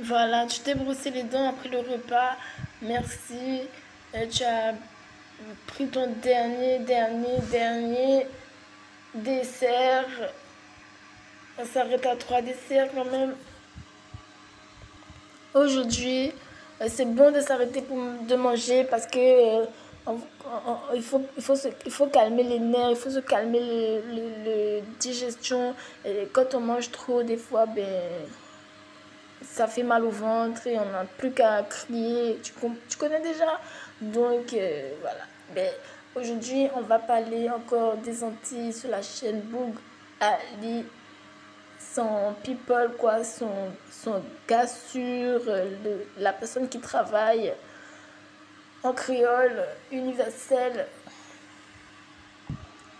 Voilà, tu t'es brossé les dents après le repas. Merci. Tu as pris ton dernier dessert. On s'arrête à 3 desserts quand même. Aujourd'hui, c'est bon de s'arrêter de manger parce que il faut calmer les nerfs, il faut se calmer le digestion. Et quand on mange trop, des fois, ça fait mal au ventre et on n'a plus qu'à crier. Tu connais déjà. Donc, voilà. Mais aujourd'hui, on va parler encore des Antilles sur la chaîne Boug Ali, son people, quoi, son gars sûr, la personne qui travaille en créole universel.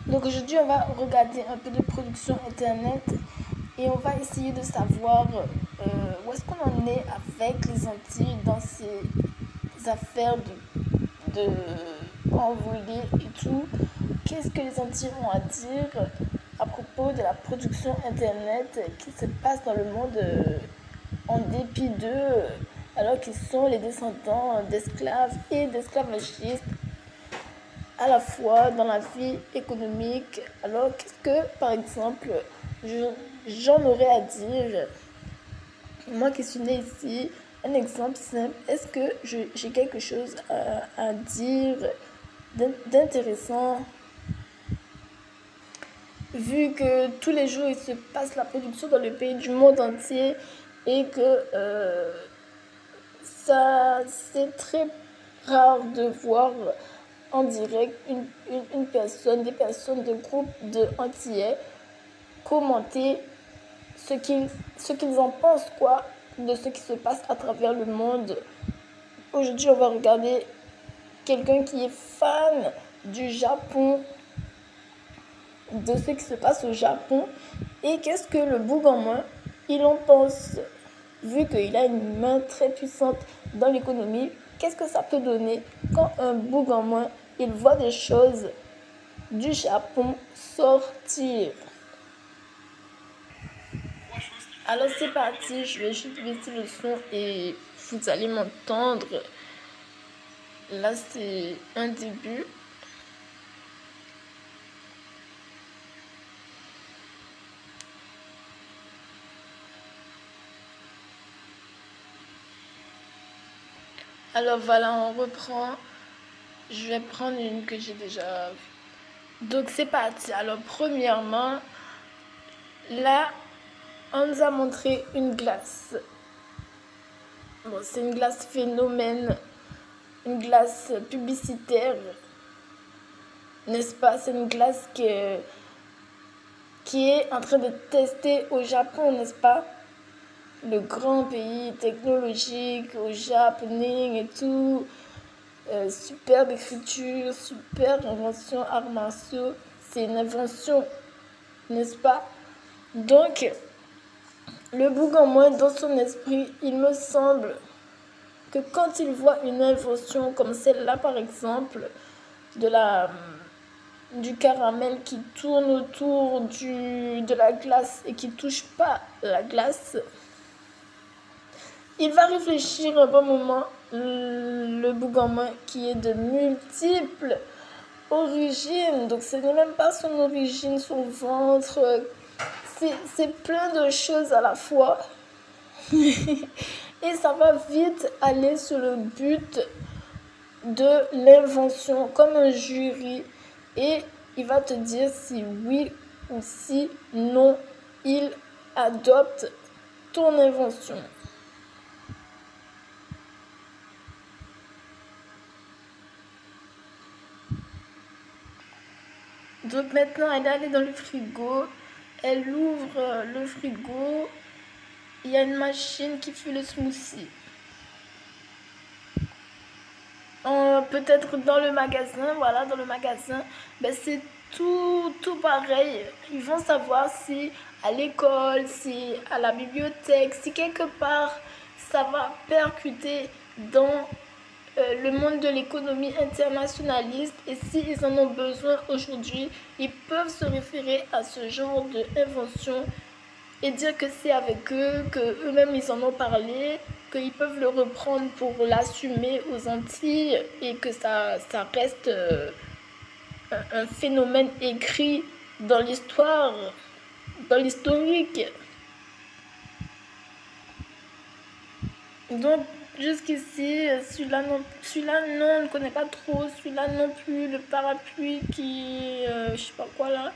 Donc aujourd'hui, on va regarder un peu de production internet et on va essayer de savoir où est-ce qu'on en est avec les Antilles dans ces affaires de envoler et tout. Qu'est-ce que les Antilles ont à dire à propos de la production internet qui se passe dans le monde en dépit d'eux, alors qu'ils sont les descendants d'esclaves et d'esclavagistes à la fois dans la vie économique. Alors qu'est-ce que, par exemple, j'en aurais à dire, moi qui suis née ici, un exemple simple, est-ce que j'ai quelque chose à dire d'intéressant, vu que tous les jours il se passe la production dans le pays du monde entier et que ça c'est très rare de voir en direct une personne, des personnes de groupe de Antillais commenter ce qu'ils en pensent, quoi, de ce qui se passe à travers le monde. Aujourd'hui, on va regarder quelqu'un qui est fan du Japon, de ce qui se passe au Japon, et qu'est-ce que le Bougainmois, il en pense, vu qu'il a une main très puissante dans l'économie. Qu'est-ce que ça peut donner quand un Bougainmois, il voit des choses du Japon sortir? Alors c'est parti, je vais juste baisser le son et vous allez m'entendre. Là c'est un début. Alors voilà, on reprend. Je vais prendre une que j'ai déjà vue. Donc c'est parti. Alors premièrement, là, on nous a montré une glace. Bon, c'est une glace phénomène, une glace publicitaire, n'est-ce pas? C'est une glace qui est en train de tester au Japon, n'est-ce pas? Le grand pays technologique, au Japonais et tout. Superbe écriture, super invention, arts martiaux. C'est une invention, n'est-ce pas? Donc, le Bougainmois, dans son esprit, il me semble que quand il voit une invention comme celle-là, par exemple, du caramel qui tourne autour de la glace et qui touche pas la glace, il va réfléchir un bon moment, le Bougainmois qui est de multiples origines. Donc ce n'est même pas son origine, son ventre, c'est plein de choses à la fois. Et ça va vite aller sur le but de l'invention, comme un jury. Et il va te dire si oui ou si non, il adopte ton invention. Donc maintenant, elle est allée dans le frigo. Elle ouvre le frigo. Il y a une machine qui fait le smoothie. Peut-être dans le magasin, voilà, dans le magasin, c'est tout pareil. Ils vont savoir si à l'école, si à la bibliothèque, si quelque part ça va percuter dans le monde de l'économie internationaliste, et s'ils en ont besoin aujourd'hui, ils peuvent se référer à ce genre d'invention et dire que c'est avec eux, que eux-mêmes ils en ont parlé, qu'ils peuvent le reprendre pour l'assumer aux Antilles et que ça reste un phénomène écrit dans l'histoire, dans l'historique. Donc jusqu'ici, celui-là non, on ne connaît pas trop, celui-là non plus, le parapluie qui, je sais pas quoi là.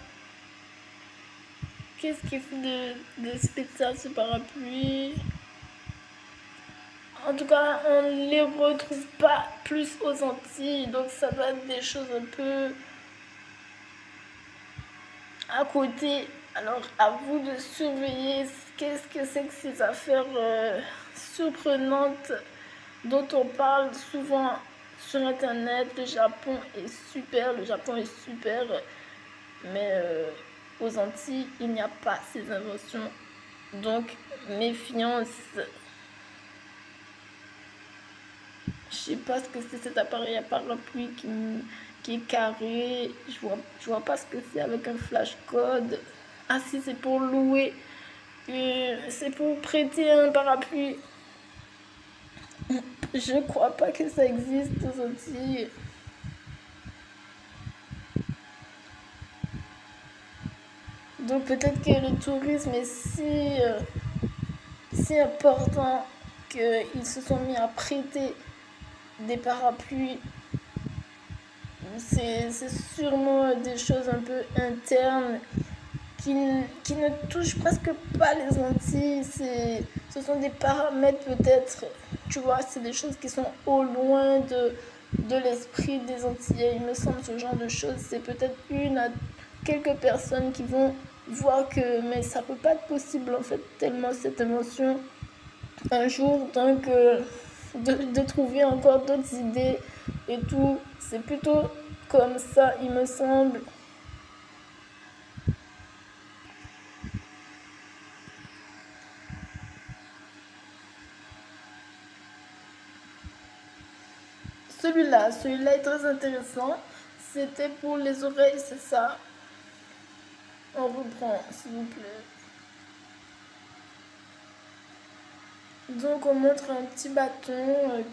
Qu'est-ce qui fait de spécial ce parapluie? En tout cas, on ne les retrouve pas plus aux Antilles, donc ça doit être des choses un peu à côté. Alors, à vous de surveiller qu'est-ce que c'est que ces affaires surprenantes dont on parle souvent sur Internet. Le Japon est super, mais aux Antilles, il n'y a pas ces inventions. Donc, méfiance. Je sais pas ce que c'est cet appareil à parapluie qui est carré. Je vois pas ce que c'est avec un flash code. Ah si, c'est pour louer. C'est pour prêter un parapluie. Je crois pas que ça existe aux Antilles. Donc peut-être que le tourisme est si important qu'ils se sont mis à prêter des parapluies. C'est sûrement des choses un peu internes qui ne touchent presque pas les Antilles. Ce sont des paramètres peut-être, tu vois, c'est des choses qui sont au loin de l'esprit des Antillais. Il me semble ce genre de choses, c'est peut-être une à quelques personnes qui vont voir que mais ça peut pas être possible en fait, tellement cette émotion un jour, donc de trouver encore d'autres idées et tout, c'est plutôt comme ça il me semble. Celui-là est très intéressant. C'était pour les oreilles, c'est ça. On reprend, s'il vous plaît. Donc on montre un petit bâton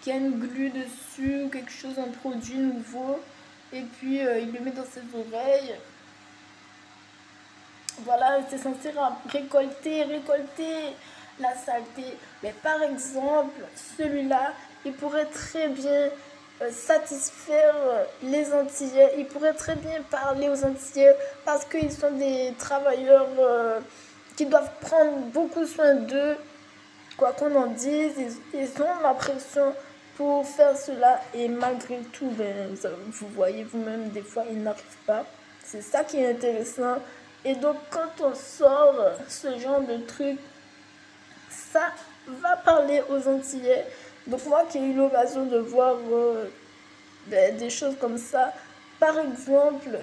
qui a une glu dessus ou quelque chose, un produit nouveau. Et puis il le met dans ses oreilles. Voilà, c'est censé récolter la saleté. Mais par exemple, celui-là, il pourrait très bien satisfaire les Antillais. Il pourrait très bien parler aux Antillais parce qu'ils sont des travailleurs qui doivent prendre beaucoup soin d'eux. Quoi qu'on en dise, ils ont la pression pour faire cela et malgré tout, ben, vous voyez vous-même, des fois, ils n'arrivent pas. C'est ça qui est intéressant. Et donc, quand on sort ce genre de truc, ça va parler aux Antillais. Donc, moi qui ai eu l'occasion de voir des choses comme ça, par exemple,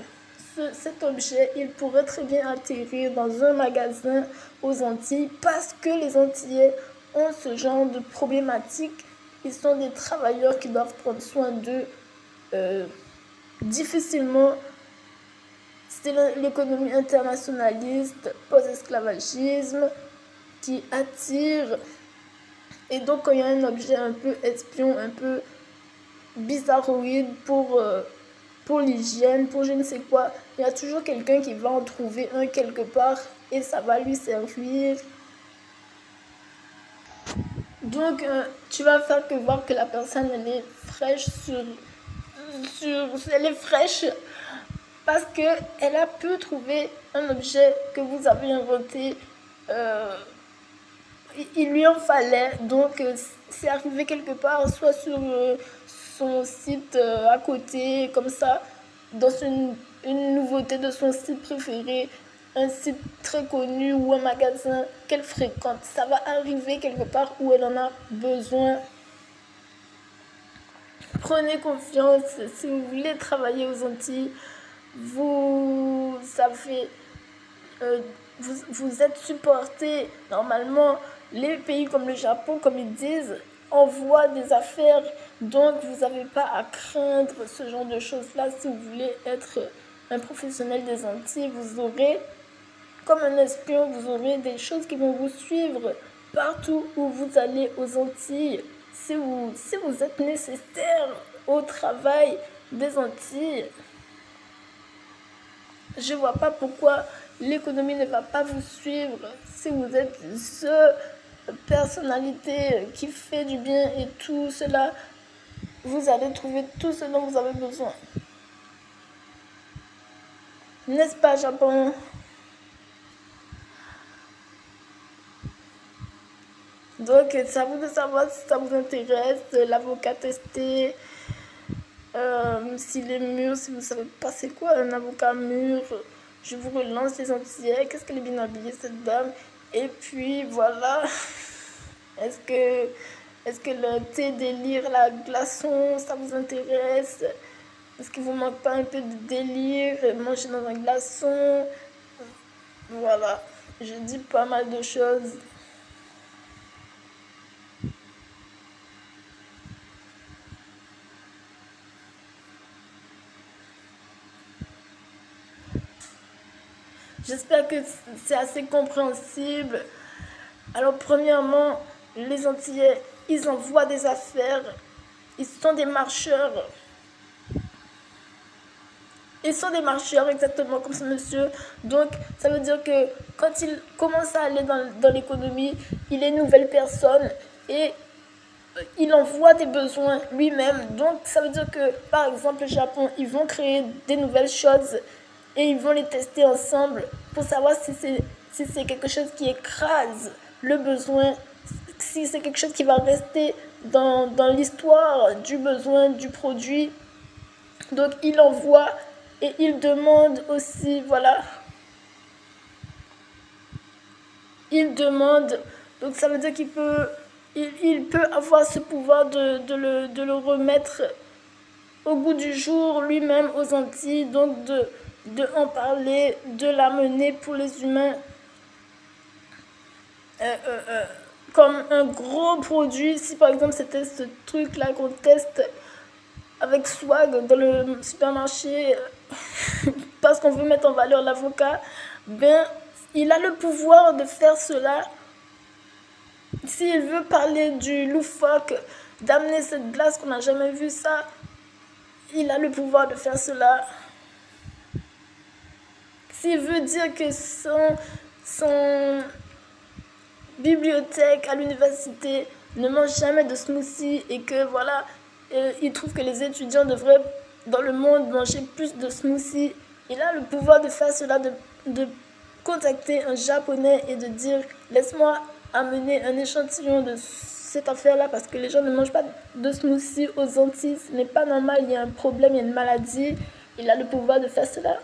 cet objet, il pourrait très bien atterrir dans un magasin aux Antilles parce que les Antillais ont ce genre de problématique. Ils sont des travailleurs qui doivent prendre soin d'eux difficilement. C'est l'économie internationaliste, post-esclavagisme qui attire. Et donc, quand il y a un objet un peu espion, un peu bizarroïde pour l'hygiène, pour je ne sais quoi, il y a toujours quelqu'un qui va en trouver un quelque part et ça va lui servir. Donc, tu vas faire que voir que la personne, elle est fraîche elle est fraîche parce qu'elle a pu trouver un objet que vous avez inventé. Il lui en fallait, donc c'est arrivé quelque part, soit sur son site à côté, comme ça, dans une nouveauté de son site préféré, un site très connu ou un magasin qu'elle fréquente. Ça va arriver quelque part où elle en a besoin. Prenez confiance, si vous voulez travailler aux Antilles, vous savez, vous êtes supporté. Normalement, les pays comme le Japon, comme ils disent, envoient des affaires. Donc, vous n'avez pas à craindre ce genre de choses-là. Si vous voulez être un professionnel des Antilles, vous aurez comme un espion, vous aurez des choses qui vont vous suivre partout où vous allez aux Antilles. Si vous êtes nécessaire au travail des Antilles, je vois pas pourquoi l'économie ne va pas vous suivre. Si vous êtes personnalité qui fait du bien et tout cela, vous allez trouver tout ce dont vous avez besoin. N'est-ce pas, Japon? Donc, c'est à vous de savoir si ça vous intéresse, l'avocat testé, s'il est mûr, si vous ne savez pas c'est quoi un avocat mûr. Je vous relance les Antillais. Qu'est-ce qu'elle est bien habillée, cette dame? Et puis, voilà. Est-ce que le thé délire, la glaçon, ça vous intéresse? Est-ce qu'il vous manque pas un peu de délire, manger dans un glaçon? Voilà, je dis pas mal de choses. J'espère que c'est assez compréhensible. Alors, premièrement, les Antillais, ils envoient des affaires. Ils sont des marcheurs. Ils sont des marcheurs, exactement comme ce monsieur. Donc, ça veut dire que quand il commence à aller dans l'économie, il est une nouvelle personne et il envoie des besoins lui-même. Donc, ça veut dire que, par exemple, le Japon, ils vont créer des nouvelles choses et ils vont les tester ensemble pour savoir si c'est quelque chose qui écrase le besoin, si c'est quelque chose qui va rester dans l'histoire du besoin du produit. Donc, il envoie et il demande aussi, voilà. Il demande, donc ça veut dire qu'il peut, il peut avoir ce pouvoir de le remettre au goût du jour lui-même aux Antilles, donc de en parler, de l'amener pour les humains comme un gros produit. Si par exemple c'était ce truc-là qu'on teste avec swag dans le supermarché parce qu'on veut mettre en valeur l'avocat, ben il a le pouvoir de faire cela. S'il veut parler du loufoque, d'amener cette glace qu'on n'a jamais vu ça, il a le pouvoir de faire cela. S'il veut dire que son bibliothèque à l'université ne mange jamais de smoothie et que voilà, il trouve que les étudiants devraient dans le monde manger plus de smoothies, il a le pouvoir de faire cela, de contacter un japonais et de dire laisse-moi amener un échantillon de cette affaire-là parce que les gens ne mangent pas de smoothie aux Antilles, ce n'est pas normal, il y a un problème, il y a une maladie. Il a le pouvoir de faire cela.